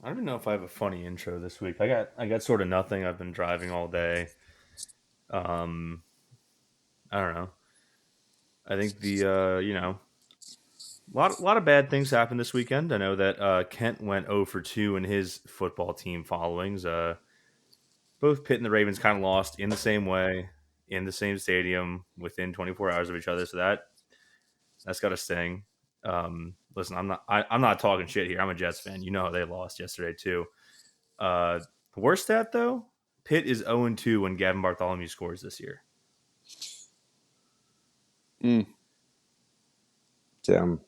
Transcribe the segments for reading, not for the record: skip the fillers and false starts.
I don't even know if I have a funny intro this week. I got sort of nothing. I've been driving all day. Um, I don't know. I think a lot of bad things happened this weekend. I know that Kent went 0 for 2 in his football team followings. Both Pitt and the Ravens kind of lost in the same way in the same stadium within 24 hours of each other. So that's got to sting. Listen, I'm not talking shit here. I'm a Jets fan. You know how they lost yesterday too. Uh, Worst stat though, Pitt is 0-2 when Gavin Bartholomew scores this year. Mm. Damn.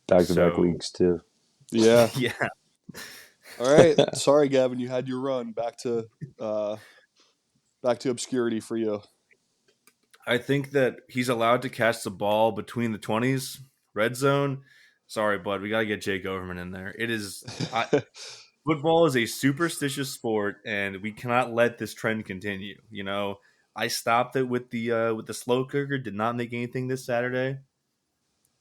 Back-to-back So weeks, too. Yeah. yeah, All right. Sorry, Gavin. You had your run back to obscurity for you. I think that he's allowed to catch the ball between the 20s, red zone. Sorry, bud, we got to get Jake Overman in there. Football is a superstitious sport, and we cannot let this trend continue. I stopped it with the slow cooker. Did not make anything this Saturday,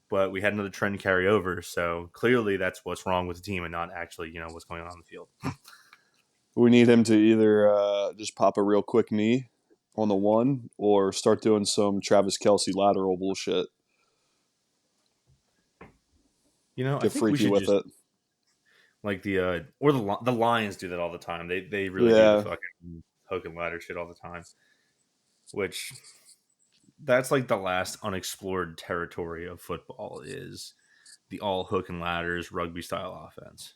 but we had another trend carry over. So clearly, that's what's wrong with the team, and not actually, what's going on the field. We need him to either just pop a real quick knee on the one or start doing some Travis Kelce lateral bullshit. I Get think we freaky should with just it. like the Lions do that all the time. They really do the Yeah. fucking hook and ladder shit all the time, which that's like the last unexplored territory of football is the all hook and ladders rugby style offense.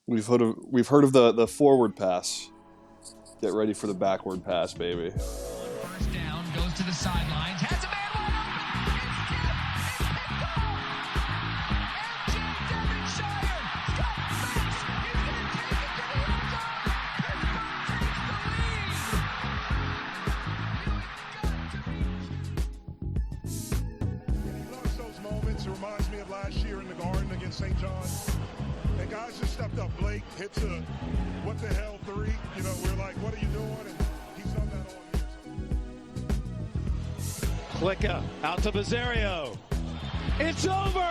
We've heard of the forward pass. Get ready for the backward pass, baby. First down, goes to the sidelines, has a man wide Those moments, it reminds me of last year in the Garden against St. John. And guys just stepped up. Blake hits a what the hell three. We're like, what are you doing? And he's done that all year. Klicka out to Bizzario. It's over.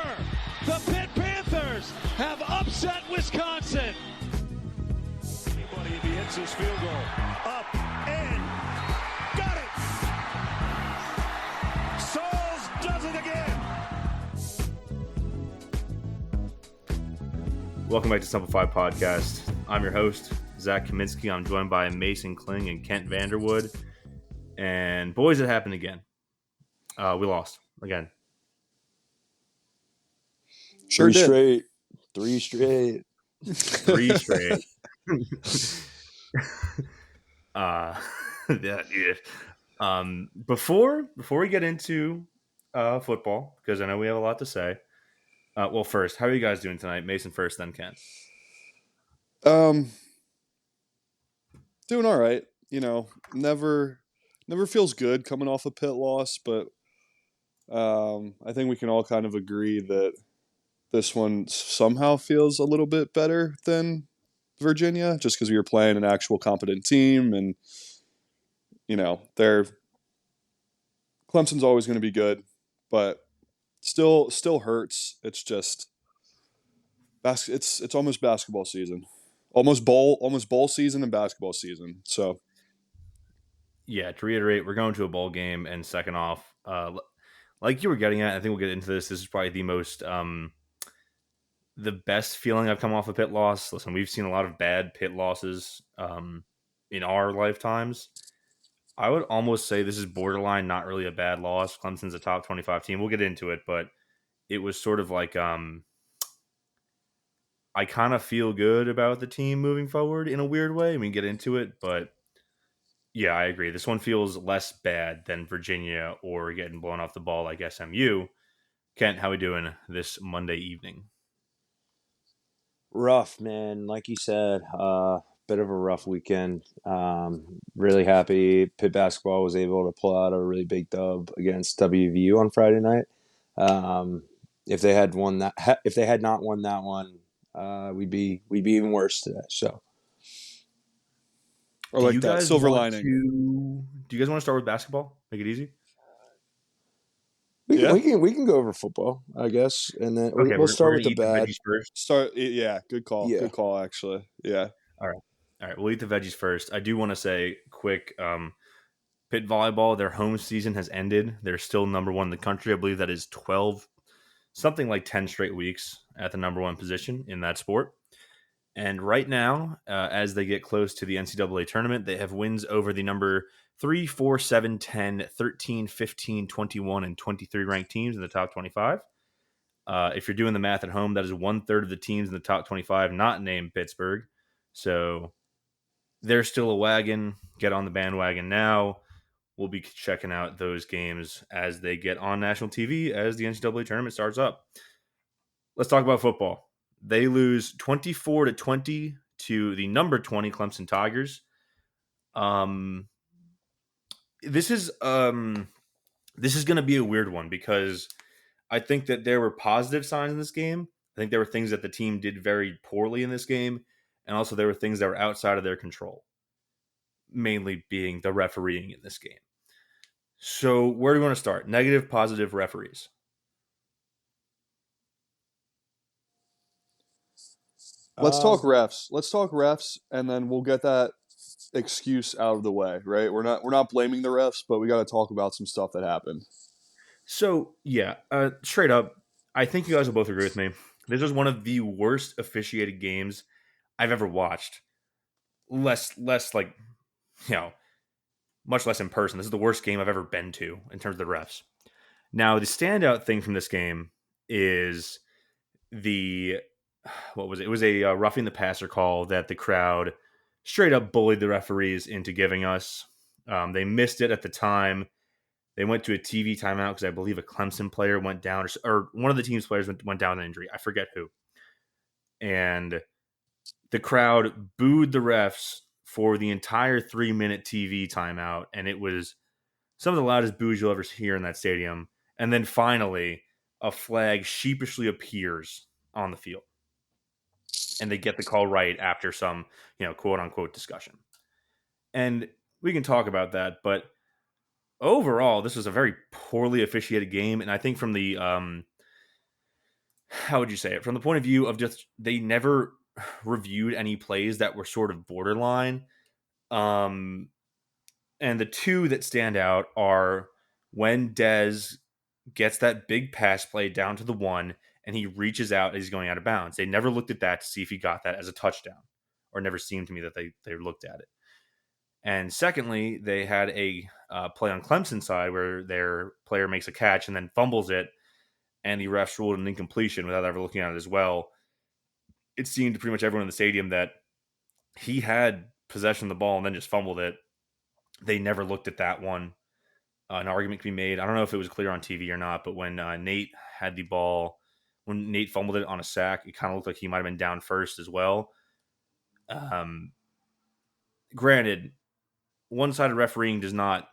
The Pitt Panthers have upset Wisconsin. Anybody if he hits his field goal. Up and got it. Sauls does it again. Welcome back to Simplified Podcast. I'm your host, Zach Kaminsky. I'm joined by Mason Kling and Kent Vanderwood. And boys, it happened again. We lost again. Sure did. Three straight. Three straight. Yeah. Before we get into football, because I know we have a lot to say. Well, first, how are you guys doing tonight? Mason first, then Ken. Doing all right. Never feels good coming off a Pitt loss, but I think we can all kind of agree that this one somehow feels a little bit better than Virginia, just because we were playing an actual competent team, and Clemson's always going to be good, but still hurts. It's just it's almost basketball season, almost bowl season and basketball season. So Yeah, to reiterate, we're going to a bowl game, and second off, like you were getting at, I think we'll get into this. This is probably the best feeling I've come off a Pitt loss. Listen, we've seen a lot of bad Pitt losses in our lifetimes. I would almost say this is borderline not really a bad loss. Clemson's a top 25 team. We'll get into it, but it was sort of like I kind of feel good about the team moving forward in a weird way. We can get into it, but yeah, I agree. This one feels less bad than Virginia or getting blown off the ball like SMU. Kent, how we doing this Monday evening? Rough, man. Like you said, bit of a rough weekend. Really happy Pitt basketball was able to pull out a really big dub against WVU on Friday night. If they had not won that one, we'd be even worse today. So, I like that silver lining. Do you guys want to start with basketball? Make it easy. Yeah. We can go over football, I guess, and then Okay, we'll start we're with gonna the eat the bad. veggies first. Yeah, good call. Yeah. Good call, actually. Yeah. All right, we'll eat the veggies first. I do want to say quick. Pitt volleyball, their home season has ended. They're still number one in the country. I believe that is 12, something like 10 straight weeks at the number one position in that sport. And right now, as they get close to the NCAA tournament, they have wins over the number 3, 4, 7, 10, 13, 15, 21, and 23 ranked teams in the top 25. If you're doing the math at home, that is 1/3 of the teams in the top 25 not named Pittsburgh. So they're still a wagon. Get on the bandwagon now. We'll be checking out those games as they get on national TV as the NCAA tournament starts up. Let's talk about football. They lose 24-20 to the number 20 Clemson Tigers. This is going to be a weird one because I think that there were positive signs in this game. I think there were things that the team did very poorly in this game, and also there were things that were outside of their control, mainly being the refereeing in this game. So where do we want to start? Negative, positive referees. Let's talk refs, and then we'll get that excuse out of the way, right? We're not blaming the refs, but we got to talk about some stuff that happened. So yeah, straight up, I think you guys will both agree with me. This was one of the worst officiated games I've ever watched. Less like, much less in person. This is the worst game I've ever been to in terms of the refs. Now, the standout thing from this game is what was it? It was a roughing the passer call that the crowd straight up bullied the referees into giving us. They missed it at the time. They went to a TV timeout because I believe a Clemson player went down, or one of the team's players went down with an injury. I forget who. And the crowd booed the refs for the entire 3-minute TV timeout, and it was some of the loudest boos you'll ever hear in that stadium. And then finally, a flag sheepishly appears on the field, and they get the call right after some, quote unquote discussion. And we can talk about that, but overall, this was a very poorly officiated game, and I think from the how would you say it? From the point of view of just they never reviewed any plays that were sort of borderline. And the two that stand out are when Dez gets that big pass play down to the 1 and he reaches out as he's going out of bounds. They never looked at that to see if he got that as a touchdown, or never seemed to me that they looked at it. And secondly, they had a play on Clemson side where their player makes a catch and then fumbles it, and the refs ruled an incompletion without ever looking at it as well. It seemed to pretty much everyone in the stadium that he had possession of the ball and then just fumbled it. They never looked at that one. An argument can be made. I don't know if it was clear on TV or not, but when Nate had the ball, when Nate fumbled it on a sack, it kind of looked like he might have been down first as well. Granted, one-sided refereeing does not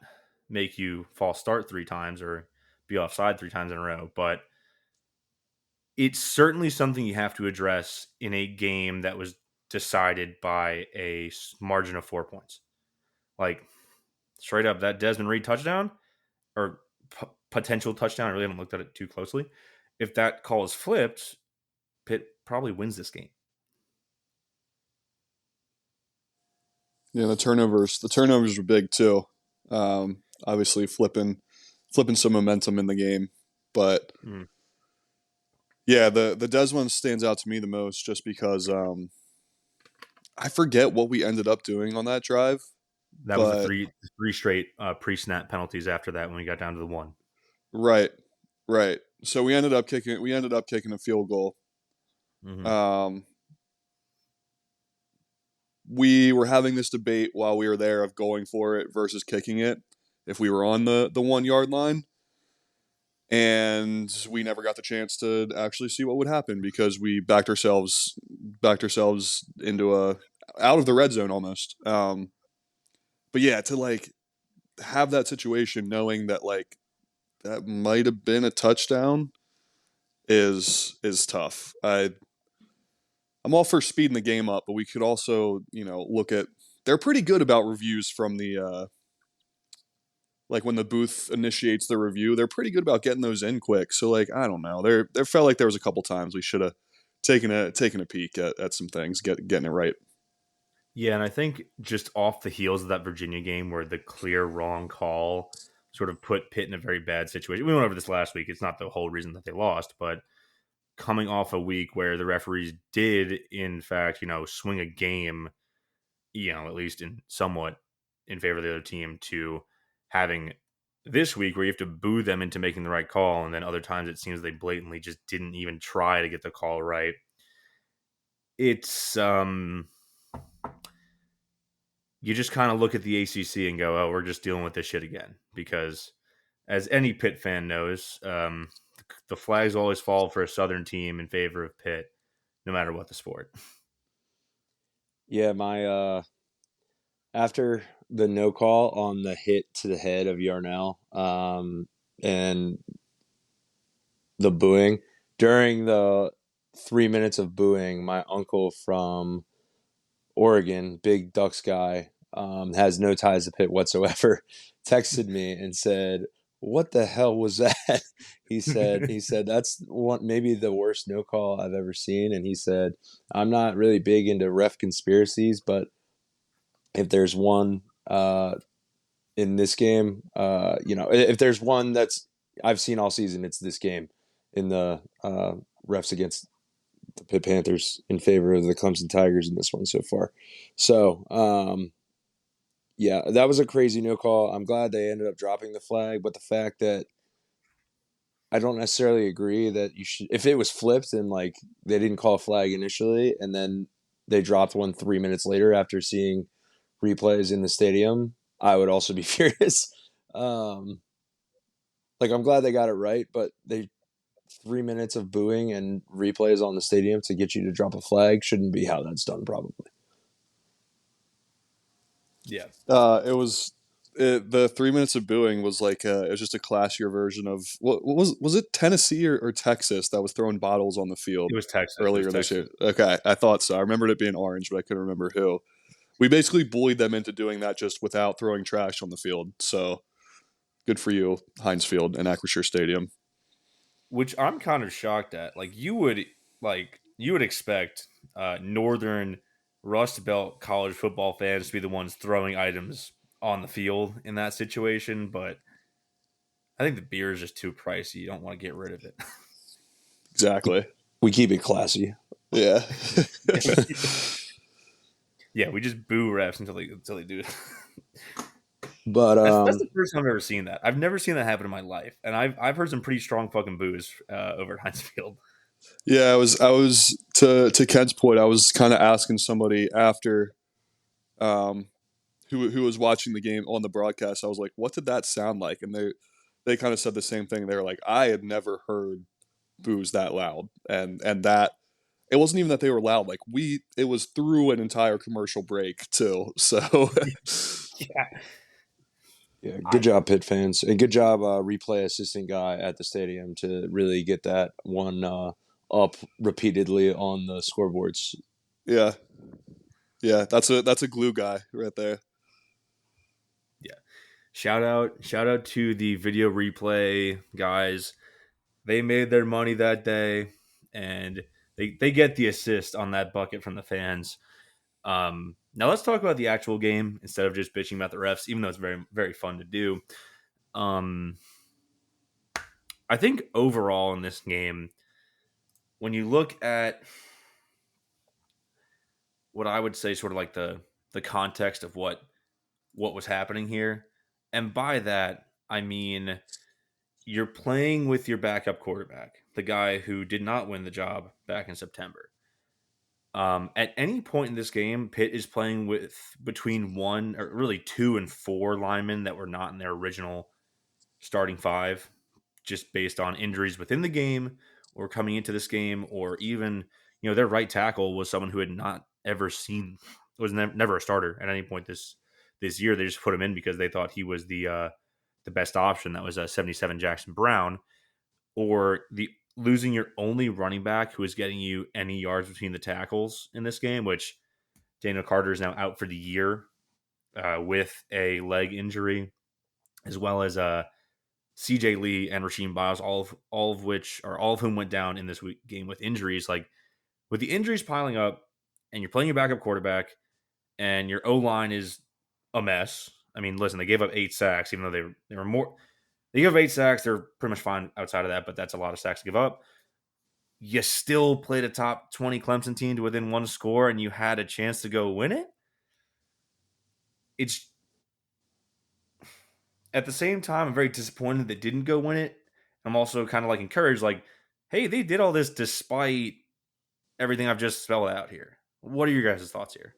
make you false start 3 times or be offside 3 times in a row, but it's certainly something you have to address in a game that was decided by a margin of 4 points. Like, straight up, that Desmond Reed touchdown, or potential touchdown, I really haven't looked at it too closely. If that call is flipped, Pitt probably wins this game. Yeah, the turnovers were big too. Obviously flipping some momentum in the game, but yeah, the Des one stands out to me the most just because I forget what we ended up doing on that drive. That was the three straight pre-snap penalties after that when we got down to the 1. Right. So we ended up kicking a field goal. Mm-hmm. We were having this debate while we were there of going for it versus kicking it if we were on the 1 yard line. And we never got the chance to actually see what would happen because we backed ourselves into out of the red zone almost. But yeah, to have that situation knowing that that might have been a touchdown is tough. I'm all for speeding the game up, but we could also, look at, they're pretty good about reviews from the like when the booth initiates the review, they're pretty good about getting those in quick. So like, I don't know. There felt like there was a couple times we should have taken a peek at some things, getting it right. Yeah, and I think just off the heels of that Virginia game where the clear wrong call sort of put Pitt in a very bad situation. We went over this last week. It's not the whole reason that they lost, but coming off a week where the referees did, in fact, swing a game, at least in somewhat in favor of the other team, to having this week where you have to boo them into making the right call, and then other times it seems they blatantly just didn't even try to get the call right. It's you just kind of look at the ACC and go, oh, we're just dealing with this shit again. Because as any Pitt fan knows, the flags always fall for a Southern team in favor of Pitt, no matter what the sport. Yeah, my after the no call on the hit to the head of Yarnell, and the booing, during the 3 minutes of booing, my uncle from Oregon, big Ducks guy, has no ties to Pitt whatsoever, texted me and said, "What the hell was that?" he said that's maybe the worst no call I've ever seen. And he said, "I'm not really big into ref conspiracies, but if there's one in this game, if there's one that's I've seen all season, it's this game in the refs against the Pitt Panthers in favor of the Clemson Tigers in this one so far." So, yeah, that was a crazy no call. I'm glad they ended up dropping the flag, but the fact that I don't necessarily agree that you should, if it was flipped and like they didn't call a flag initially and then they dropped one 3 minutes later after seeing replays in the stadium, I would also be furious. I'm glad they got it right, but 3 minutes of booing and replays on the stadium to get you to drop a flag shouldn't be how that's done, probably. Yeah. The 3 minutes of booing was like it was just a classier version of what was it Tennessee or Texas that was throwing bottles on the field? It was Texas. Earlier this year. Okay, I thought so. I remembered it being orange, but I couldn't remember who. We basically bullied them into doing that just without throwing trash on the field. So good for you, Heinz Field and Acrisure Stadium. Which I'm kind of shocked at. You would expect Northern Rust Belt college football fans to be the ones throwing items on the field in that situation, but I think the beer is just too pricey. You don't want to get rid of it. Exactly. We keep it classy. Yeah. Yeah, we just boo refs until they do it. But that's the first time I've ever seen that. I've never seen that happen in my life, and I've heard some pretty strong fucking boos over at Heinz Field. Yeah, I was to Kent's point. I was kind of asking somebody after, who was watching the game on the broadcast. I was like, "What did that sound like?" And they kind of said the same thing. They were like, "I had never heard boos that loud," and that it wasn't even that they were loud. Like it was through an entire commercial break too. So Yeah. Yeah, good job, Pitt fans, and good job, replay assistant guy at the stadium to really get that one up repeatedly on the scoreboards. yeah, that's a glue guy right there. Yeah, shout out to the video replay guys. They made their money that day, and they get the assist on that bucket from the fans. Now let's talk about the actual game instead of just bitching about the refs, even though it's very, very fun to do. I think overall in this game, when you look at what I would say sort of like the context of what was happening here, and by that, I mean you're playing with your backup quarterback, the guy who did not win the job back in September. At any point in this game, Pitt is playing with between 1 or really 2 and 4 linemen that were not in their original starting 5, just based on injuries within the game or coming into this game, or even, their right tackle was someone who had not ever seen, was never a starter at any point this year. They just put him in because they thought he was the best option. That was 77 Jackson Brown, or losing your only running back who is getting you any yards between the tackles in this game, which Daniel Carter is now out for the year with a leg injury. as well as CJ Lee and Rasheem Biles, all of whom went down in this game with injuries. Like with the injuries piling up, and you're playing your backup quarterback, and your O line is a mess. I mean, listen, they gave up 8 sacks, even though they were more. They gave up 8 sacks. They're pretty much fine outside of that, but that's a lot of sacks to give up. You still played a top 20 Clemson team to within 1 score, and you had a chance to go win it. It's at the same time, I'm very disappointed they didn't go win it. I'm also kind of like encouraged, like, hey, they did all this despite everything I've just spelled out here. What are your guys' thoughts here?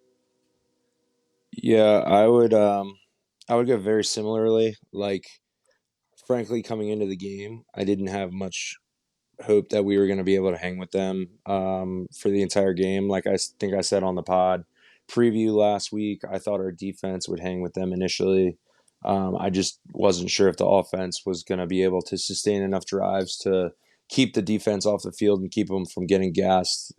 Yeah, I would go very similarly. Like, frankly, coming into the game, I didn't have much hope that we were going to be able to hang with them for the entire game. Like I think I said on the pod preview last week, I thought our defense would hang with them initially. I just wasn't sure if the offense was going to be able to sustain enough drives to keep the defense off the field and keep them from getting gassed.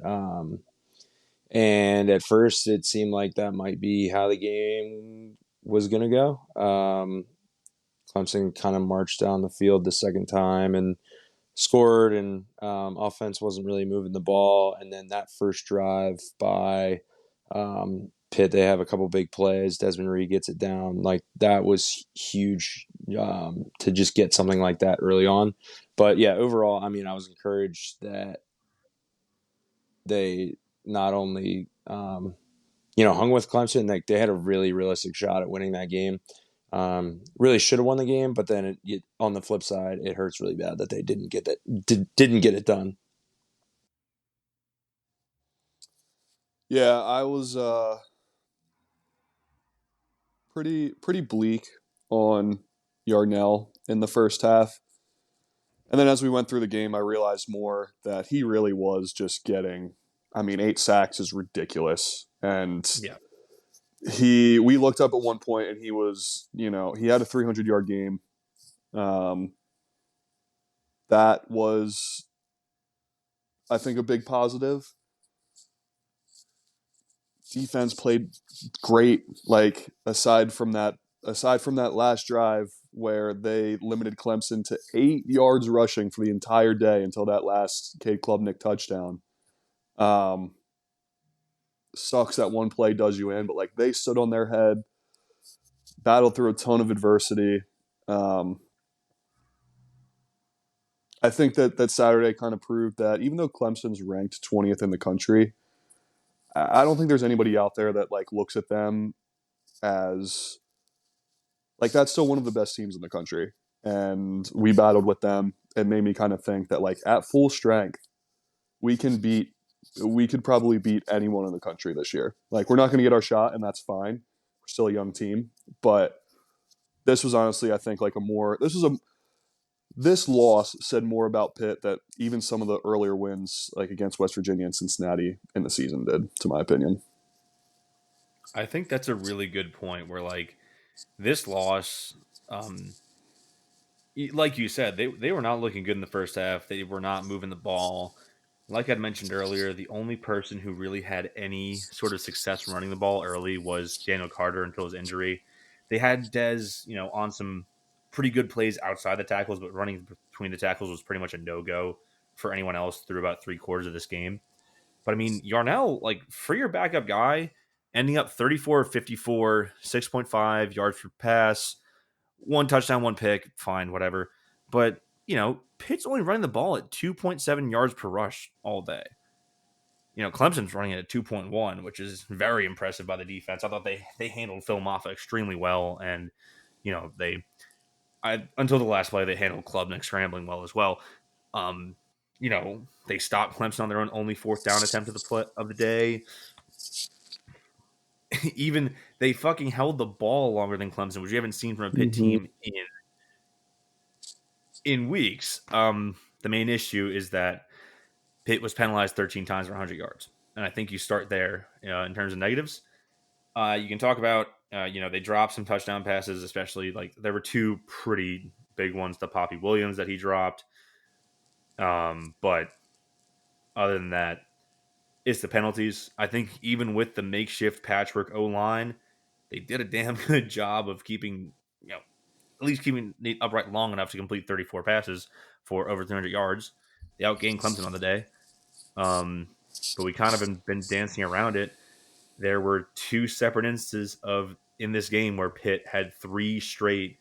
And at first, it seemed like that might be how the game was going to go. Clemson kind of marched down the field the second time and scored, and offense wasn't really moving the ball. And then that first drive by Pitt, they have a couple big plays. Desmond Reed gets it down. Like, that was huge to just get something like that early on. But yeah, overall, I mean, I was encouraged that they not only hung with Clemson, like they had a really realistic shot at winning that game. Really should have won the game, but then on the flip side, it hurts really bad that they didn't get it done. Yeah, I was pretty bleak on Yarnell in the first half. And then as we went through the game, I realized more that he really was just getting, 8 sacks is ridiculous. And Yeah. we looked up at one point and he was, he had a 300-yard game. That was, I think, a big positive. Defense played great. Like, aside from that last drive where they limited Clemson to 8 yards rushing for the entire day until that last Cade Klubnik touchdown. Sucks that one play does you in, but like they stood on their head, battled through a ton of adversity. I think that Saturday kind of proved that even though Clemson's ranked 20th in the country, I don't think there's anybody out there that like looks at them as like that's still one of the best teams in the country. And we battled with them. It made me kind of think that like at full strength, we could probably beat anyone in the country this year. Like, we're not going to get our shot, and that's fine. We're still a young team, but this was honestly, I think, like this loss said more about Pitt that even some of the earlier wins, like against West Virginia and Cincinnati in the season, did, to my opinion. I think that's a really good point where, like, this loss, like you said, they were not looking good in the first half. They were not moving the ball. Like I'd mentioned earlier, the only person who really had any sort of success running the ball early was Daniel Carter until his injury. They had Dez, on some pretty good plays outside the tackles, but running between the tackles was pretty much a no-go for anyone else through about 3/4 of this game. But I mean, Yarnell, like, for your backup guy, ending up 34 of 54, 6.5 yards per pass, 1 touchdown, 1 pick, fine, whatever. But, Pitt's only running the ball at 2.7 yards per rush all day. Clemson's running it at 2.1, which is very impressive by the defense. I thought they handled Phil Maffa extremely well, and, until the last play, they handled Klubnik scrambling well as well. They stopped Clemson on their own only 4th down attempt of the day. Even they fucking held the ball longer than Clemson, which you haven't seen from a Pitt team in weeks. The main issue is that Pitt was penalized 13 times for 100 yards. And I think you start there in terms of negatives. You can talk about, they dropped some touchdown passes, especially like there were 2 pretty big ones to Poppy Williams that he dropped. But other than that, it's the penalties. I think even with the makeshift patchwork O-line, they did a damn good job of keeping, at least keeping the upright long enough to complete 34 passes for over 300 yards. They outgained Clemson on the day. But we kind of been dancing around it. There were two separate instances in this game where Pitt had three straight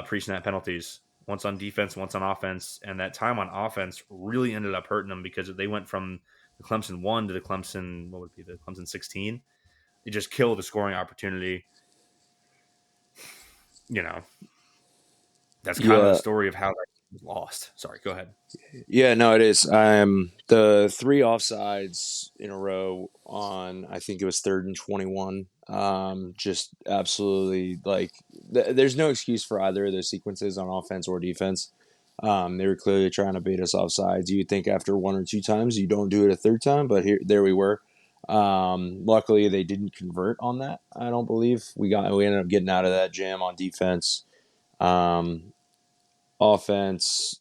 pre-snap penalties, once on defense, once on offense, and that time on offense really ended up hurting them because they went from the Clemson 1 to the Clemson, what would it be, the Clemson 16. It just killed the scoring opportunity. You know, that's kind of the story of how that was lost. Sorry, go ahead. Yeah, no, it is. The three offsides in a row on, I think it was 3rd and 21. Just absolutely there's no excuse for either of those sequences on offense or defense. They were clearly trying to bait us offsides. You'd think after one or two times you don't do it a third time, but there we were. Luckily they didn't convert on that. I don't believe we ended up getting out of that jam on defense. Offense,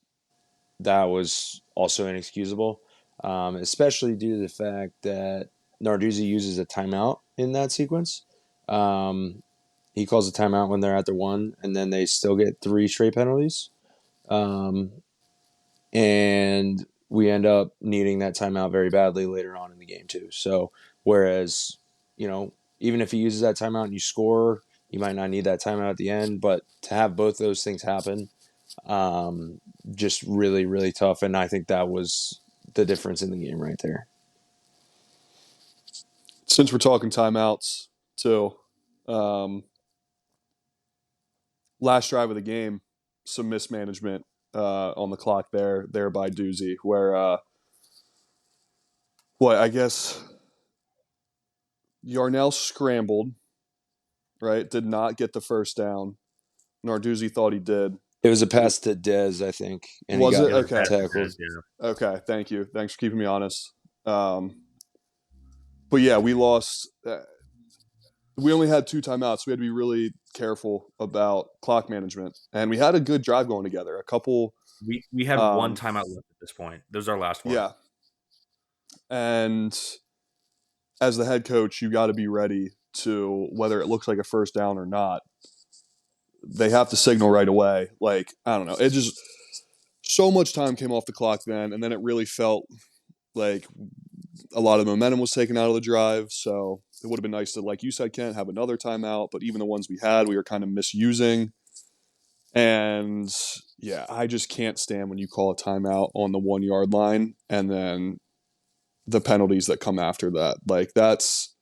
that was also inexcusable, especially due to the fact that Narduzzi uses a timeout in that sequence. He calls a timeout when they're at the 1, and then they still get 3 straight penalties. And we end up needing that timeout very badly later on in the game too. So whereas, even if he uses that timeout and you score, you might not need that timeout at the end, but to have both those things happen, just really, really tough. And I think that was the difference in the game right there. Since we're talking timeouts too, last drive of the game, some mismanagement on the clock there by Doozy, where I guess Yarnell scrambled, right? Did not get the first down. Narduzzi thought he did. It was a pass to Dez, I think. And was it? Okay. Tackled. Okay, thank you. Thanks for keeping me honest. But yeah, we lost. We only had 2 timeouts. We had to be really careful about clock management. And we had a good drive going together. A couple. We had 1 timeout left at this point. That was our last one. Yeah. And as the head coach, you got to be ready to, whether it looks like a first down or not, they have to signal right away. I don't know. It just, so much time came off the clock then, and then it really felt like a lot of the momentum was taken out of the drive. So it would have been nice to, like you said, Kent, have another timeout. But even the ones we had, we were kind of misusing. And yeah, I just can't stand when you call a timeout on the 1 yard line and then the penalties that come after that. That's,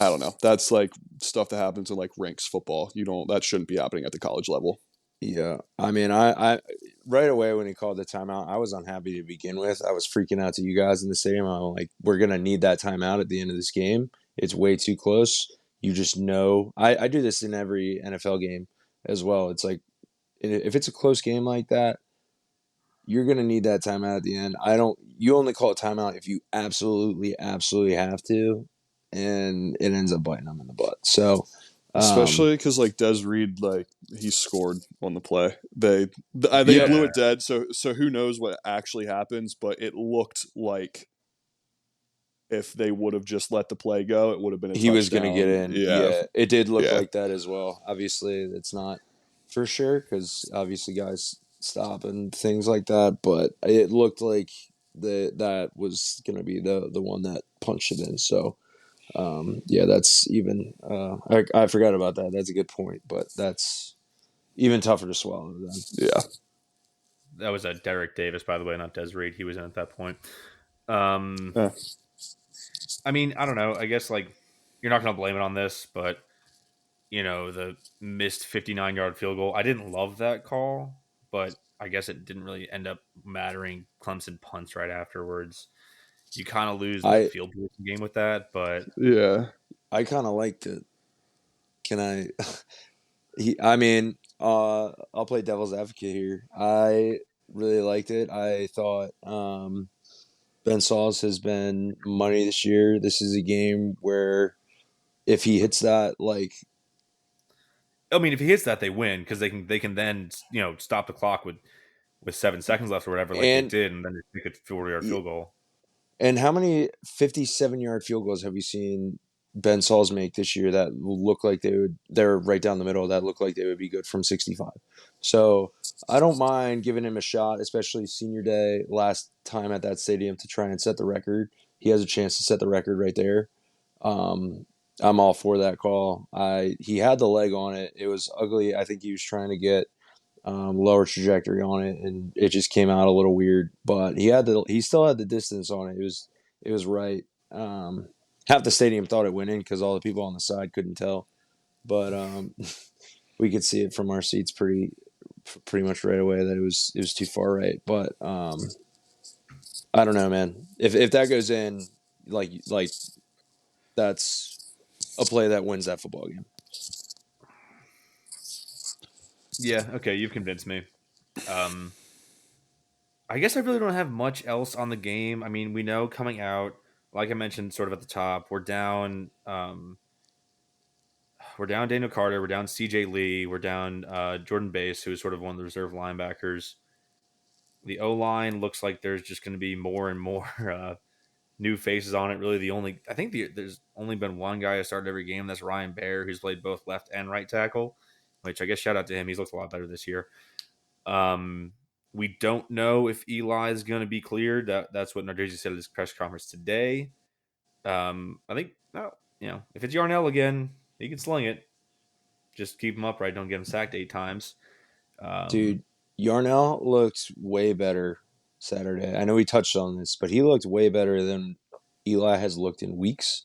I don't know. That's stuff that happens in rinks football. That shouldn't be happening at the college level. Yeah. I mean, I right away when he called the timeout, I was unhappy to begin with. I was freaking out to you guys in the stadium. I'm like, we're going to need that timeout at the end of this game. It's way too close. You just know. I do this in every NFL game as well. It's like, if it's a close game like that, you're going to need that timeout at the end. You only call a timeout if you absolutely, absolutely have to, and it ends up biting them in the butt. So, especially because Des Reed, he scored on the play. They blew it dead. So who knows what actually happens? But it looked like if they would have just let the play go, it would have been a touchdown. He was going to get in. Yeah, it did look like that as well. Obviously, it's not for sure because obviously guys stop and things like that. But it looked like that was going to be the one that punched it in. So. That's even. I forgot about that. That's a good point, but that's even tougher to swallow. Then. Yeah, that was Derek Davis, by the way, not Des Reed. He was in at that point. I mean, I don't know. I guess you're not going to blame it on this, but the missed 59-yard field goal. I didn't love that call, but I guess it didn't really end up mattering. Clemson punts right afterwards. You kind of lose the field position game with that, but yeah, I kind of liked it. Can I? I'll play devil's advocate here. I really liked it. I thought Ben Sauls has been money this year. This is a game where if he hits that, if he hits that, they win because they can then stop the clock with 7 seconds left or whatever, they did, and then they kick a 40-yard field goal. And how many 57-yard field goals have you seen Ben Sauls make this year that look like they're right down the middle that look like they would be good from 65. So I don't mind giving him a shot, especially senior day, last time at that stadium to try and set the record. He has a chance to set the record right there. I'm all for that call. He had the leg on it. It was ugly. I think he was trying to get lower trajectory on it, and it just came out a little weird. But he still had the distance on it. It was right. Half the stadium thought it went in because all the people on the side couldn't tell, but we could see it from our seats pretty much right away that it was too far right. But I don't know, man. If that goes in, like that's a play that wins that football game. Yeah, okay, you've convinced me. I guess I really don't have much else on the game. I mean, we know coming out, like I mentioned, sort of at the top, we're down. We're down Daniel Carter. We're down C.J. Lee. We're down Jordan Bass, who is sort of one of the reserve linebackers. The O line looks like there's just going to be more and more new faces on it. Really, there's only been one guy who started every game. That's Ryan Baer, who's played both left and right tackle. Which I guess shout out to him. He's looked a lot better this year. We don't know if Eli is going to be cleared. That's what Narduzzi said at his press conference today. I think, if it's Yarnell again, he can sling it. Just keep him upright. Don't get him sacked 8 times. Dude, Yarnell looked way better Saturday. I know we touched on this, but he looked way better than Eli has looked in weeks.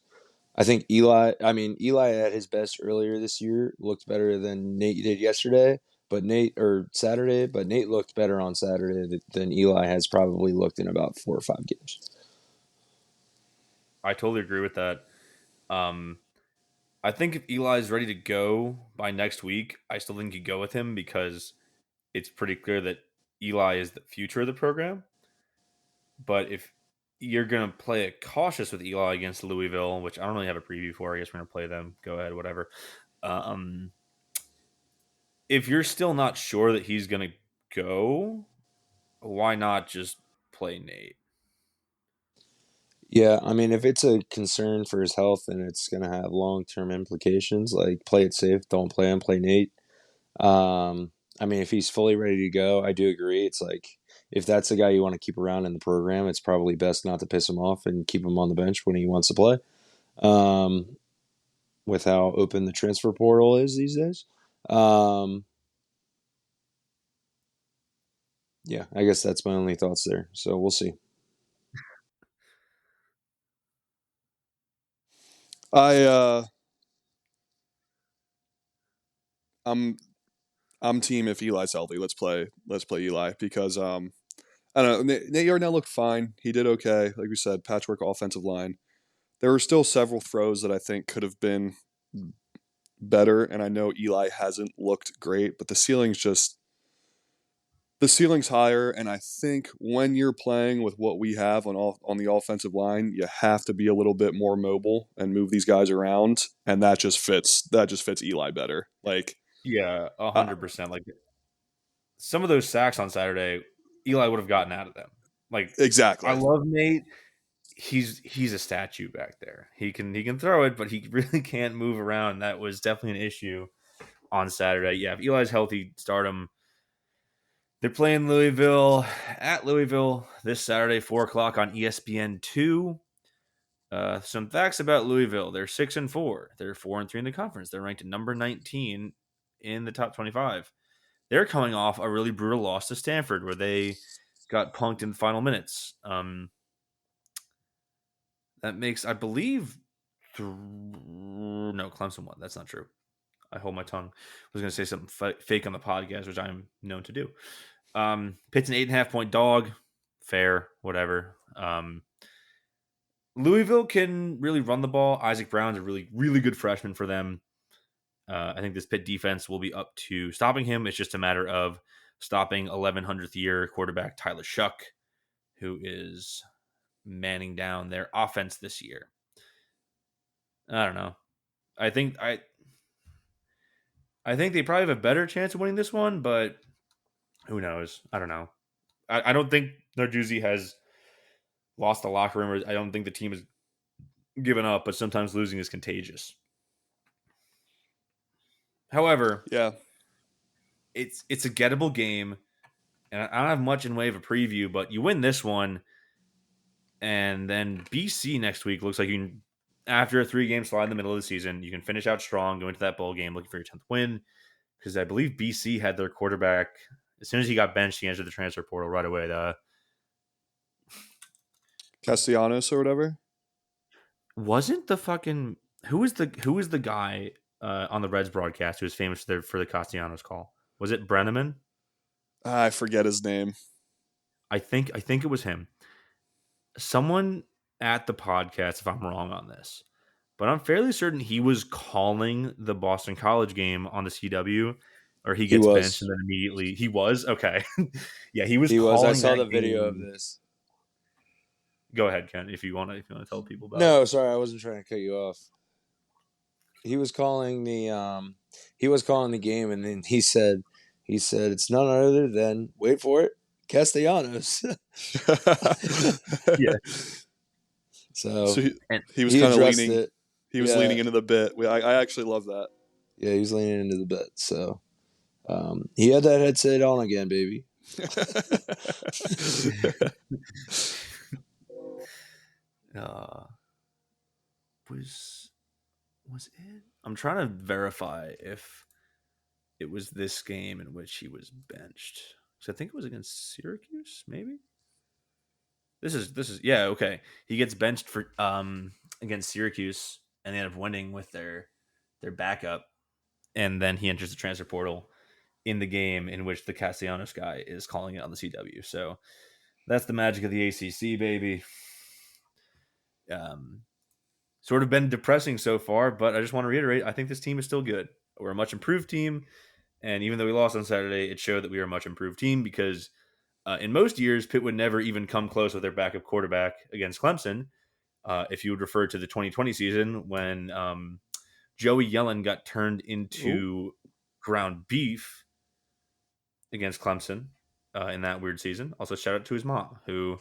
I think Eli at his best earlier this year looked better than Nate did yesterday, but Nate looked better on Saturday than Eli has probably looked in about 4 or 5 games. I totally agree with that. I think if Eli is ready to go by next week, I still think you go with him because it's pretty clear that Eli is the future of the program. But if you're going to play it cautious with Eli against Louisville, which I don't really have a preview for, I guess we're going to play them. Go ahead, whatever. If you're still not sure that he's going to go, why not just play Nate? Yeah, I mean, if it's a concern for his health and it's going to have long-term implications, like play it safe, don't play him, play Nate. I mean, if he's fully ready to go, I do agree. It's like if that's the guy you want to keep around in the program, it's probably best not to piss him off and keep him on the bench when he wants to play. With how open the transfer portal is these days. Yeah, I guess that's my only thoughts there. So we'll see. I'm team if Eli's healthy. Let's play Eli because I don't know. Nate Yarnell looked fine. He did okay. Like we said, patchwork offensive line. There were still several throws that I think could have been better, and I know Eli hasn't looked great, but the ceiling's higher, and I think when you're playing with what we have on the offensive line, you have to be a little bit more mobile and move these guys around, and that just fits Eli better. Like, yeah, 100%. Like some of those sacks on Saturday, Eli would have gotten out of them. Like exactly. I love Nate. He's a statue back there. He can throw it, but he really can't move around. That was definitely an issue on Saturday. Yeah, if Eli's healthy, start him. They're playing Louisville at Louisville this Saturday, 4:00 on ESPN2. Some facts about Louisville: they're 6-4. They're 4-3 in the conference. They're ranked at number 19 in the top 25. They're coming off a really brutal loss to Stanford, where they got punked in the final minutes. That makes, I believe, no, Clemson won. That's not true. I hold my tongue. I was going to say something fake on the podcast, which I'm known to do. Pitt's an 8.5-point dog. Fair, whatever. Louisville can really run the ball. Isaac Brown's a really, really good freshman for them. I think this Pitt defense will be up to stopping him. It's just a matter of stopping 1100th year quarterback Tyler Shuck, who is manning down their offense this year. I don't know. I think they probably have a better chance of winning this one, but who knows? I don't know. I don't think Narduzzi has lost the locker room. I don't think the team is given up, but sometimes losing is contagious. However, Yeah. it's a gettable game, and I don't have much in way of a preview, but you win this one, and then BC next week looks like you can, after a 3-game slide in the middle of the season, you can finish out strong, go into that bowl game looking for your 10th win, because I believe BC had their quarterback, as soon as he got benched, he entered the transfer portal right away. Castellanos or whatever. Wasn't the fucking who was the guy on the Reds broadcast who was famous for the Castellanos call? Was it Brenneman? I forget his name. I think it was him. Someone at the podcast, if I'm wrong on this, but I'm fairly certain he was calling the Boston College game on the CW, or he gets benched and then immediately he was okay. Yeah, he was. I saw that the video of game. this. Go ahead, Ken, if you want to tell people about it. No, sorry, I wasn't trying to cut you off. He was calling the game, and then he said it's none other than, wait for it, Castellanos. Yeah. So he was kind of leaning. It. He was leaning into the bit. I actually love that. Yeah, he was leaning into the bit. So he had that headset on again, baby. Was it? I'm trying to verify if it was this game in which he was benched. So I think it was against Syracuse, maybe. This is yeah, okay. He gets benched for against Syracuse, and they end up winning with their backup, and then he enters the transfer portal in the game in which the Castellanos guy is calling it on the CW. So that's the magic of the ACC, baby. Sort of been depressing so far, but I just want to reiterate, I think this team is still good. We're a much improved team, and even though we lost on Saturday, it showed that we are a much improved team because in most years, Pitt would never even come close with their backup quarterback against Clemson. If you would refer to the 2020 season when Joey Yellen got turned into ground beef against Clemson in that weird season. Also, shout out to his mom, who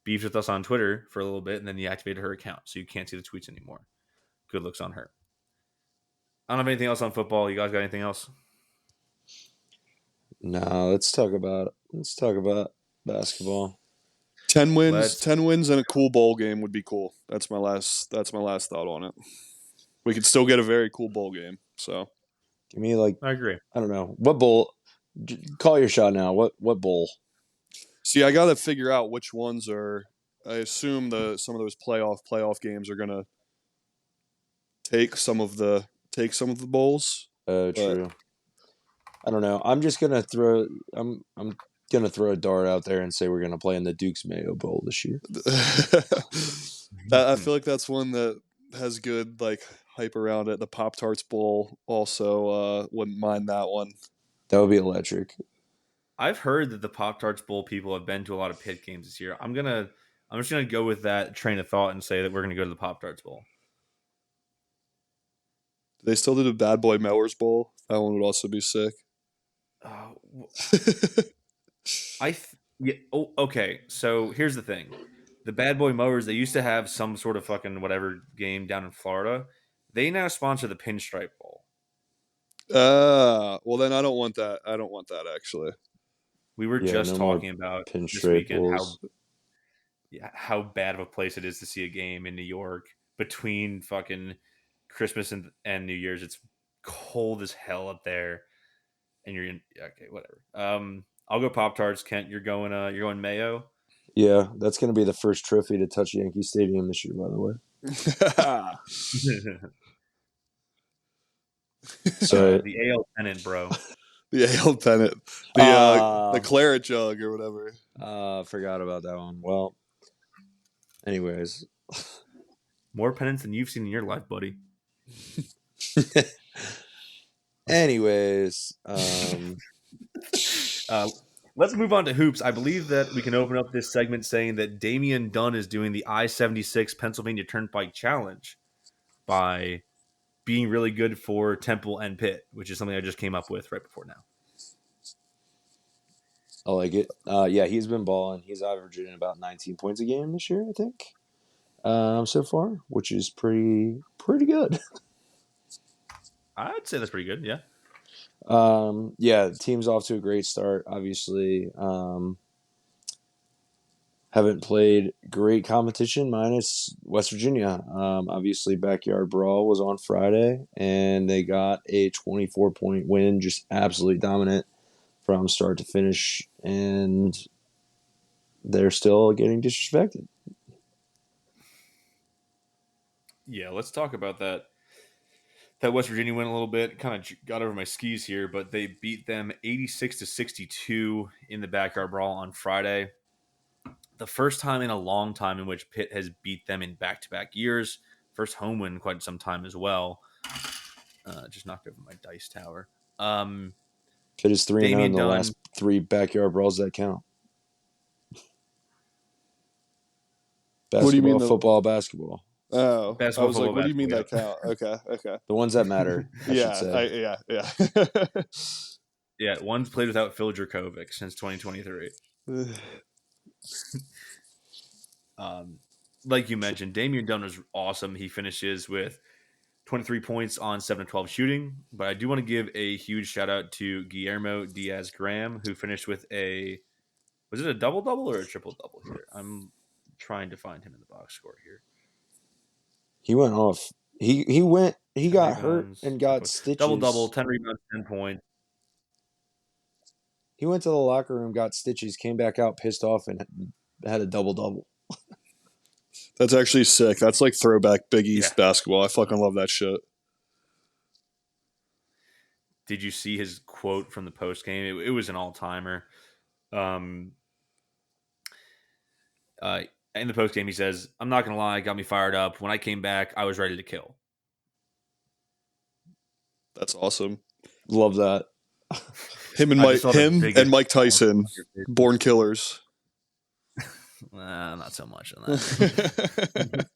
beefed with us on Twitter for a little bit, and then deactivated her account, so you can't see the tweets anymore. Good looks on her. I don't have anything else on football. You guys got anything else? No, let's talk about basketball. 10 wins and a cool bowl game would be cool. That's my last thought on it. We could still get a very cool bowl game. So give me I agree. I don't know. What bowl? Call your shot now. What bowl? See, I got to figure out which ones are. I assume some of those playoff games are going to take some of the bowls. True. I don't know. I'm just gonna throw. I'm gonna throw a dart out there and say we're gonna play in the Duke's Mayo Bowl this year. I feel like that's one that has good hype around it. The Pop-Tarts Bowl also wouldn't mind that one. That would be electric. I've heard that the Pop-Tarts Bowl people have been to a lot of Pitt games this year. I'm just gonna go with that train of thought and say that we're gonna go to the Pop-Tarts Bowl. Do they still do the Bad Boy Mowers Bowl? That one would also be sick. Okay. So here's the thing: the Bad Boy Mowers, they used to have some sort of fucking whatever game down in Florida. They now sponsor the Pinstripe Bowl. Well then I don't want that. I don't want that actually. We were just talking about this weekend how bad of a place it is to see a game in New York between fucking Christmas and New Year's. It's cold as hell up there, and you're in. Okay, whatever. I'll go Pop-Tarts. Kent, you're going Mayo. Yeah, that's going to be the first trophy to touch Yankee Stadium this year, by the way. So the AL pennant, bro. The AL pennant. The claret jug or whatever. Forgot about that one. Well, anyways. More pennants than you've seen in your life, buddy. Anyways. Let's move on to hoops. I believe that we can open up this segment saying that Damian Dunn is doing the I-76 Pennsylvania Turnpike Challenge by being really good for Temple and Pitt, which is something I just came up with right before now. I like it. Yeah, he's been balling. He's averaging about 19 points a game this year, I think. so far, which is pretty good. I'd say that's pretty good. Yeah. Yeah, the team's off to a great start. Obviously, haven't played great competition minus West Virginia. Obviously, backyard brawl was on Friday, and they got a 24-point win, just absolutely dominant from start to finish, and they're still getting disrespected. Yeah, let's talk about that West Virginia win a little bit. Kind of got over my skis here, but they beat them 86-62 in the backyard brawl on Friday. The first time in a long time in which Pitt has beat them in back-to-back years. First home win in quite some time as well. Just knocked over my dice tower. Pitt is 3-0 in Damian the Dunn. last 3 backyard brawls that count. Basketball, What do you mean football, basketball. Oh, Basketball, I was like, football, what do you mean that basketball, count? Okay. The ones that matter, I should say. Yeah. Yeah, one's played without Phil Dracovic since 2023. Like you mentioned, Damian Dunn was awesome. He finishes with 23 points on 7 of 12 shooting. But I do want to give a huge shout out to Guillermo Diaz-Graham, who finished with was it a double-double or a triple-double here? I'm trying to find him in the box score here. He went off. He got hurt Rebounds, and got stitches. Double-double, 10 rebounds, 10 points. He went to the locker room, got stitches, came back out pissed off, and had a double-double. That's actually sick. That's like throwback Big East basketball. I fucking love that shit. Did you see his quote from the post game? It was an all-timer. In the post game, he says, "I'm not gonna lie, it got me fired up. When I came back, I was ready to kill." That's awesome. Love that. Him and Mike Tyson, born killers. Not so much on that.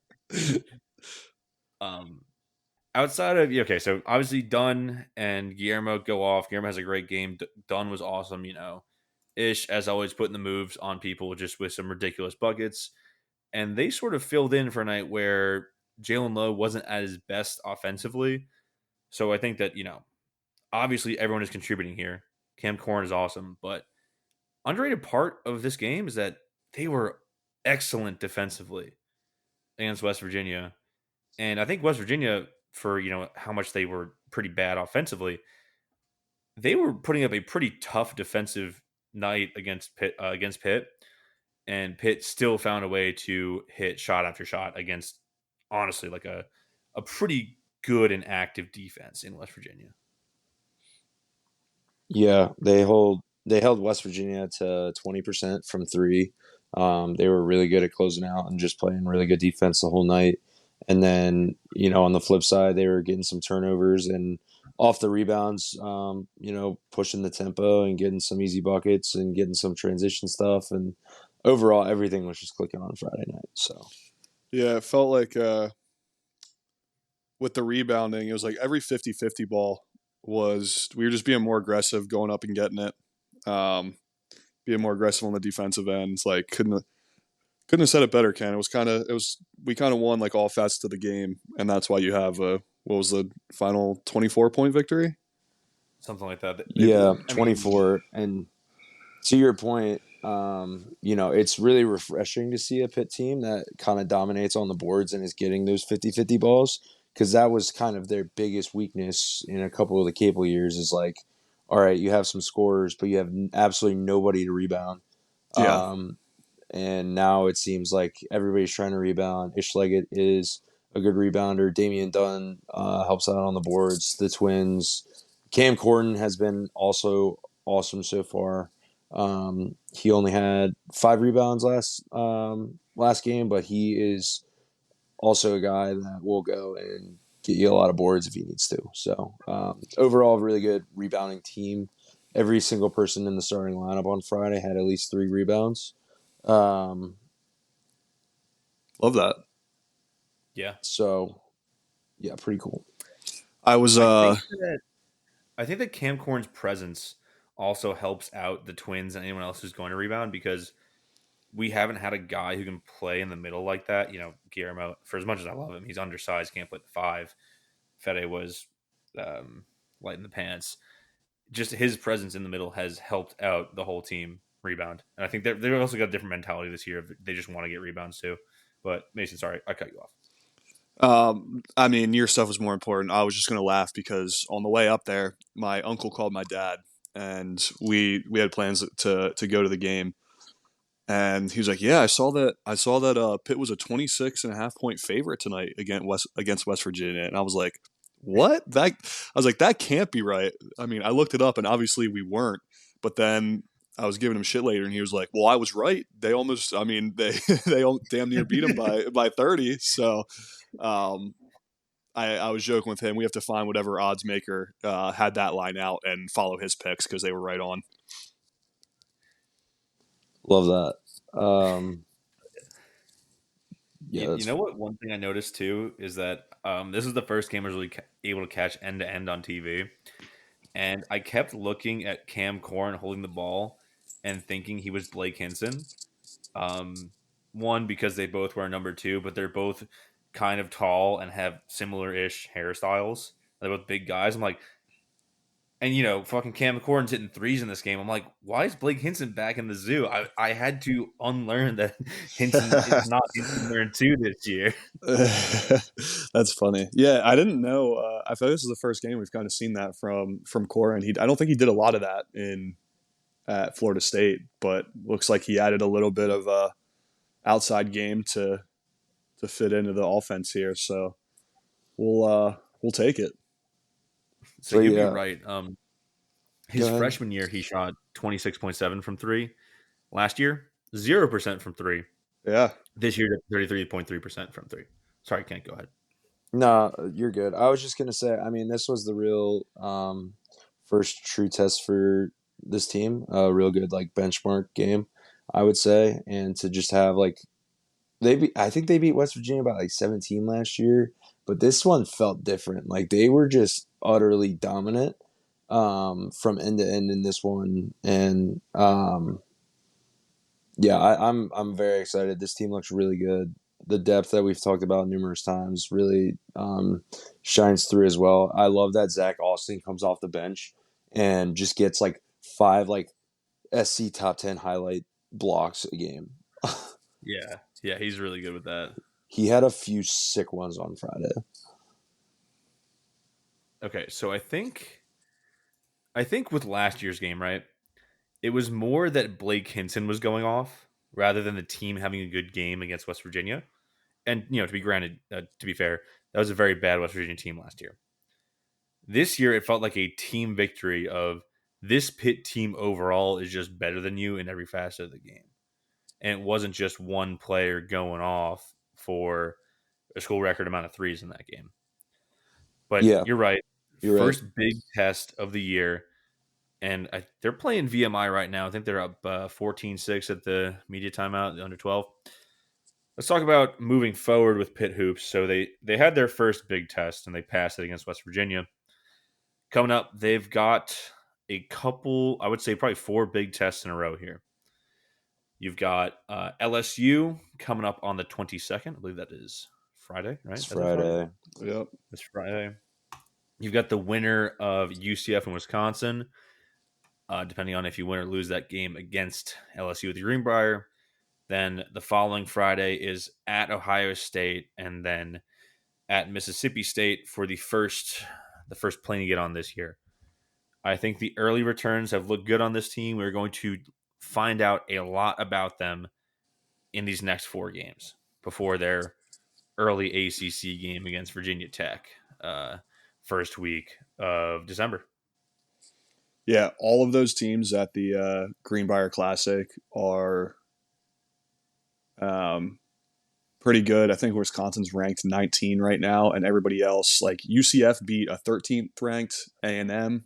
Outside of so obviously Dunn and Guillermo go off. Guillermo has a great game. Dunn was awesome, Ish as always putting the moves on people just with some ridiculous buckets. And they sort of filled in for a night where Jalen Lowe wasn't at his best offensively. So I think that, obviously everyone is contributing here. Cam Corn is awesome, but underrated part of this game is that they were excellent defensively against West Virginia. And I think West Virginia, for, how much they were pretty bad offensively, they were putting up a pretty tough defensive night against Pitt, and Pitt still found a way to hit shot after shot against, honestly, like a pretty good and active defense in West Virginia. Yeah, they held West Virginia to 20% from 3. They were really good at closing out and just playing really good defense the whole night. And then, on the flip side, they were getting some turnovers and off the rebounds, pushing the tempo and getting some easy buckets and getting some transition stuff. And overall, everything was just clicking on Friday night. So, yeah, it felt like with the rebounding, it was like every 50-50 ball we were just being more aggressive, going up and getting it, being more aggressive on the defensive ends. Like couldn't have said it better, Ken. We kind of won like all facets of the game, and that's why you have what was the final 24-point victory? Something like that. Yeah, 24. And to your point, it's really refreshing to see a Pitt team that kind of dominates on the boards and is getting those 50-50 balls, because that was kind of their biggest weakness in a couple of the Cable years is like, all right, you have some scorers, but you have absolutely nobody to rebound. Yeah. And now it seems like everybody's trying to rebound. Ish Leggett is a good rebounder. Damian Dunn helps out on the boards. The Twins. Cam Corden has been also awesome so far. He only had 5 rebounds last game, but he is also a guy that will go and get you a lot of boards if he needs to. So overall, really good rebounding team. Every single person in the starting lineup on Friday had at least 3 rebounds. Love that. Yeah. So, yeah, pretty cool. I think that Cam Corn's presence also helps out the Twins and anyone else who's going to rebound, because we haven't had a guy who can play in the middle like that. Guillermo, for as much as I love him, he's undersized, can't play the 5. Fede was light in the pants. Just his presence in the middle has helped out the whole team rebound. And I think they've also got a different mentality this year. They just want to get rebounds too. But Mason, sorry, I cut you off. I mean, your stuff was more important. I was just going to laugh because on the way up there, my uncle called my dad, and we had plans to go to the game. And he was like, "Yeah, I saw that Pitt was a 26.5 point favorite tonight against West Virginia." And I was like, "What?" I was like, "That can't be right." I mean, I looked it up, and obviously we weren't. But then I was giving him shit later, and he was like, "Well, I was right. They almost, I mean, they damn near beat him by 30." So, I was joking with him. We have to find whatever odds maker had that line out and follow his picks because they were right on. Love that. You know what? One thing I noticed too is that this is the first game I was really able to catch end to end on TV, and I kept looking at Cam Corn holding the ball and thinking he was Blake Hinson. One, because they both wear number 2, but they're both kind of tall and have similar-ish hairstyles. They're both big guys. I'm like, and fucking Cam Corn's hitting 3s in this game. I'm like, why is Blake Hinson back in the zoo? I had to unlearn that Hinson is not in 2 this year. That's funny. Yeah, I didn't know. I feel like this is the first game we've kind of seen that from Corin. I don't think he did a lot of that at Florida State, but looks like he added a little bit of a outside game to fit into the offense here. So we'll take it. So you'd be right. His freshman year, he shot 26.7 from 3. Last year, 0% from 3. Yeah. This year, 33.3% from 3. Sorry, Kent, go ahead. No, you're good. I was just going to say, I mean, this was the real first true test for this team. A real good, benchmark game, I would say. And to just have, I think they beat West Virginia by, 17 last year. But this one felt different. They were just utterly dominant from end to end in this one. And, I'm very excited. This team looks really good. The depth that we've talked about numerous times really shines through as well. I love that Zach Austin comes off the bench and just gets 5 SC top 10 highlight blocks a game. Yeah, he's really good with that. He had a few sick ones on Friday. Okay, so I think with last year's game, right, it was more that Blake Hinson was going off rather than the team having a good game against West Virginia. And, to be fair, that was a very bad West Virginia team last year. This year, it felt like a team victory of this Pitt team overall is just better than you in every facet of the game. And it wasn't just one player going off for a school record amount of 3s in that game. But yeah, you're right. First big test of the year. And they're playing VMI right now. I think they're up 14-6 at the media timeout, the under 12. Let's talk about moving forward with Pitt hoops. So they had their first big test, and they passed it against West Virginia. Coming up, they've got a couple, I would say probably 4 big tests in a row here. You've got LSU coming up on the 22nd. I believe that is Friday, right? It's Friday. Yep. It's Friday. You've got the winner of UCF and Wisconsin, depending on if you win or lose that game against LSU with the Greenbrier. Then the following Friday is at Ohio State and then at Mississippi State for the first plane to get on this year. I think the early returns have looked good on this team. We're going to find out a lot about them in these next 4 games before their early ACC game against Virginia Tech, first week of December. Yeah, all of those teams at the Greenbrier Classic are pretty good. I think Wisconsin's ranked 19 right now, and everybody else, UCF beat a 13th ranked A&M.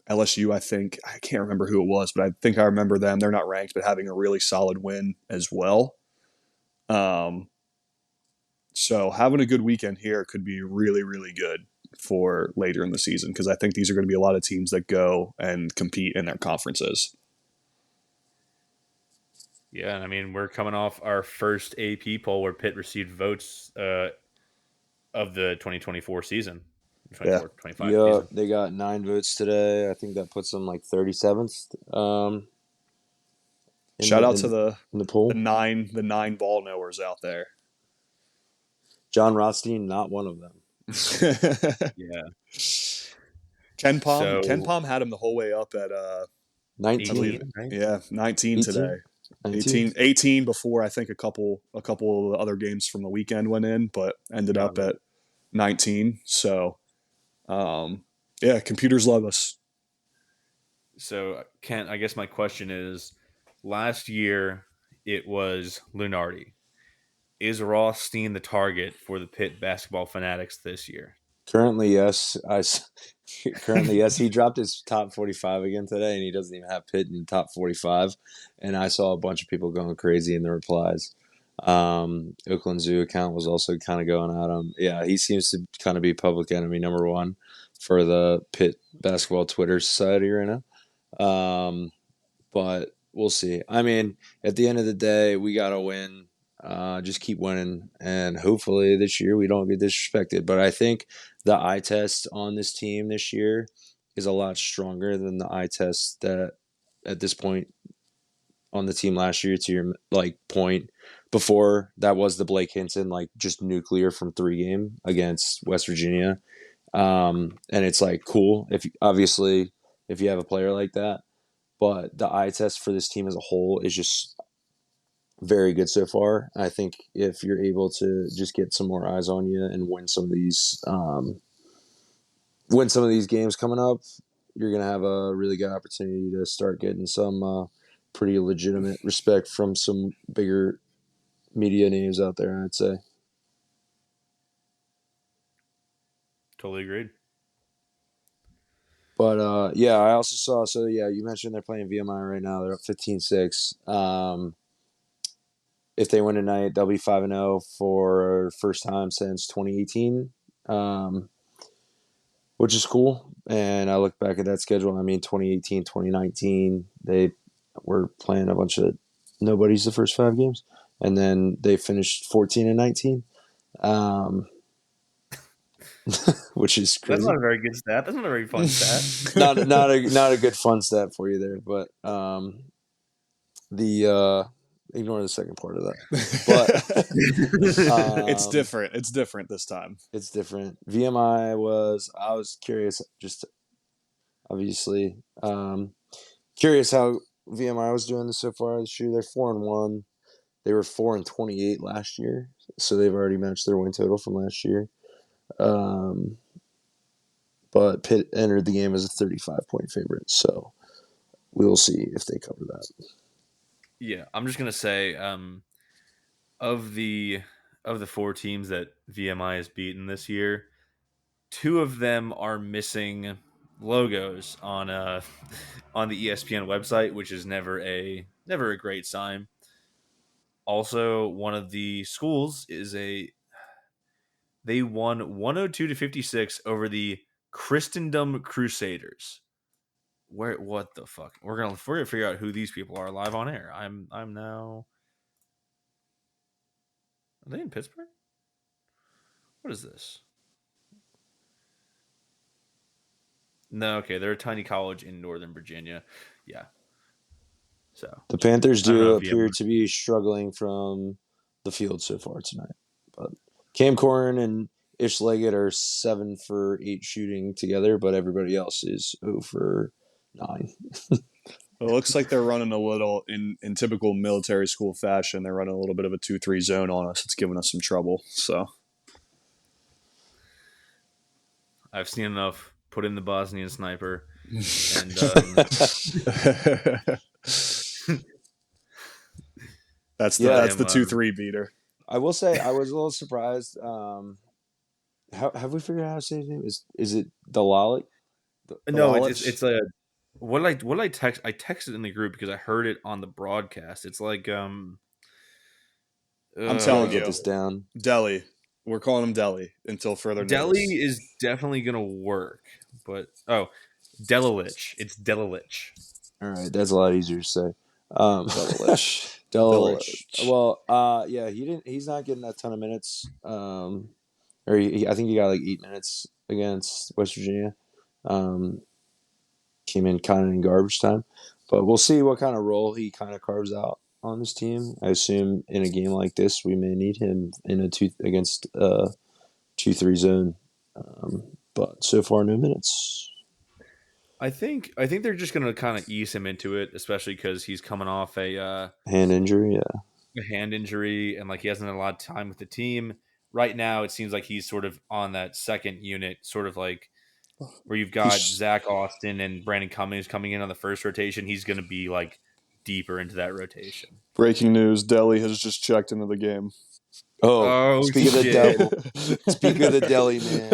LSU, I can't remember who it was, but I think I remember them. They're not ranked, but having a really solid win as well. So having a good weekend here could be really, really good for later in the season, because I think these are going to be a lot of teams that go and compete in their conferences. Yeah, and I mean, we're coming off our first AP poll where Pitt received votes of the 2024 season, Yeah. 24-25 Yeah, season. they got 9 votes today. I think that puts them like 37th. Shout out to in the poll. the nine ball knowers out there. John Rothstein, not one of them. Yeah. Ken So Palm had him the whole way up at 19, I believe, right? yeah, 19 today. 19? 18 before I think a couple of the other games from the weekend went in, but ended up Got it. at 19. So, yeah, computers love us. So, Kent, I guess my question is, last year it was Lunardi. Is Rothstein the target for the Pitt basketball fanatics this year? Currently, yes. Currently, yes. He dropped his top 45 again today, and he doesn't even have Pitt in top 45. And I saw a bunch of people going crazy in the replies. Oakland Zoo account was also kind of going at him. Yeah, he seems to kind of be public enemy number one for the Pitt basketball Twitter society right now. But we'll see. I mean, at the end of the day, we got to win. Just keep winning, and hopefully this year we don't get disrespected. But I think the eye test on this team this year is a lot stronger than the eye test that at this point on the team last year. To your point before, that was the Blake Hinson just nuclear from 3 game against West Virginia, and it's cool if obviously if you have a player like that, but the eye test for this team as a whole is just very good so far. I think if you're able to just get some more eyes on you and win some of these games coming up, you're gonna have a really good opportunity to start getting some pretty legitimate respect from some bigger media names out there, I'd say. Totally agreed. But yeah, I also saw. So yeah, you mentioned they're playing VMI right now. They're up 15-6. If they win tonight, they'll be 5-0 for first time since 2018, which is cool. And I look back at that schedule. I mean, 2018, 2019, they were playing a bunch of nobodies the first 5 games, and then they finished 14-19, which is crazy. That's not a very good stat. That's not a very fun stat. not a good fun stat for you there, but ignore the second part of that. But It's different. It's different this time. It's different. I was curious, just obviously curious how VMI was doing this so far this year. They're 4-1. They were 4-28 last year, so they've already matched their win total from last year. But Pitt entered the game as a 35-point favorite, so we will see if they cover that. Yeah, I'm just gonna say, of the 4 teams that VMI has beaten this year, 2 of them are missing logos on the ESPN website, which is never a great sign. Also, one of the schools they won 102-56 over the Christendom Crusaders. What the fuck? We're gonna figure out who these people are live on air. I'm now. Are they in Pittsburgh? What is this? No, okay, they're a tiny college in Northern Virginia. Yeah. So the Panthers I don't do know if you appear have- to be struggling from the field so far tonight, but Cam Corrin and Ish Leggett are 7 for 8 shooting together, but everybody else is 0 for 9. It looks like they're running a little in typical military school fashion. They're running a little bit of a 2-3 zone on us. It's giving us some trouble. So I've seen enough. Put in the Bosnian sniper, and that's the 2-3 beater. I will say I was a little surprised. Have we figured out how to say his name? Is it Dalalic? no, it's a what did I text? I texted in the group because I heard it on the broadcast. It's like I'm telling you, get this down. Delhi. We're calling him Delhi until further notice. Delhi is definitely gonna work, but Delilich. It's Delilich. All right, that's a lot easier to say. Delilich. Delich. Well, yeah, he's not getting a ton of minutes. I think he got like 8 minutes against West Virginia. Came in kind of in garbage time, but we'll see what kind of role he kind of carves out on this team. I assume in a game like this, we may need him in a 2-3 zone. But so far, no minutes. I think they're just going to kind of ease him into it, especially because he's coming off a hand injury. Yeah, a hand injury, and like he hasn't had a lot of time with the team. Right now, it seems like he's sort of on that second unit, sort of like where you've got Zach Austin and Brandon Cummings coming in on the first rotation. He's going to be like deeper into that rotation. Breaking news: Delhi has just checked into the game. Oh, speak of the devil. Speak of the deli, man.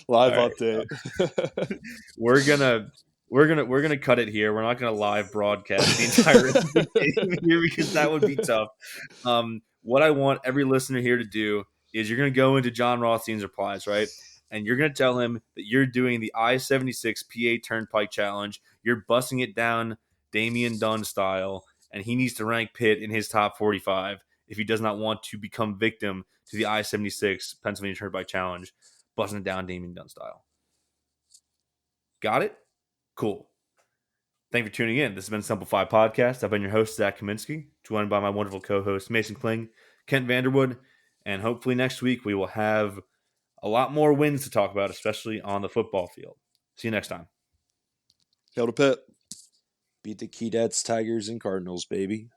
Live update. We're gonna cut it here. We're not gonna live broadcast the entire game here because that would be tough. What I want every listener here to do is you're gonna go into John Rothstein's replies, right? And you're gonna tell him that you're doing the I-76 PA Turnpike challenge. You're busting it down Damian Dunn style, and he needs to rank Pitt in his top 45 if he does not want to become victim to the I-76 Pennsylvania Turnpike challenge, busting it down Damian Dunn style. Got it? Cool. Thank you for tuning in. This has been Simplify Podcast. I've been your host, Zach Kaminsky, joined by my wonderful co-hosts, Mason Kling, Kent Vanderwood, and hopefully next week we will have a lot more wins to talk about, especially on the football field. See you next time. Hail to Pitt. Beat the Keydets, Tigers, and Cardinals, baby.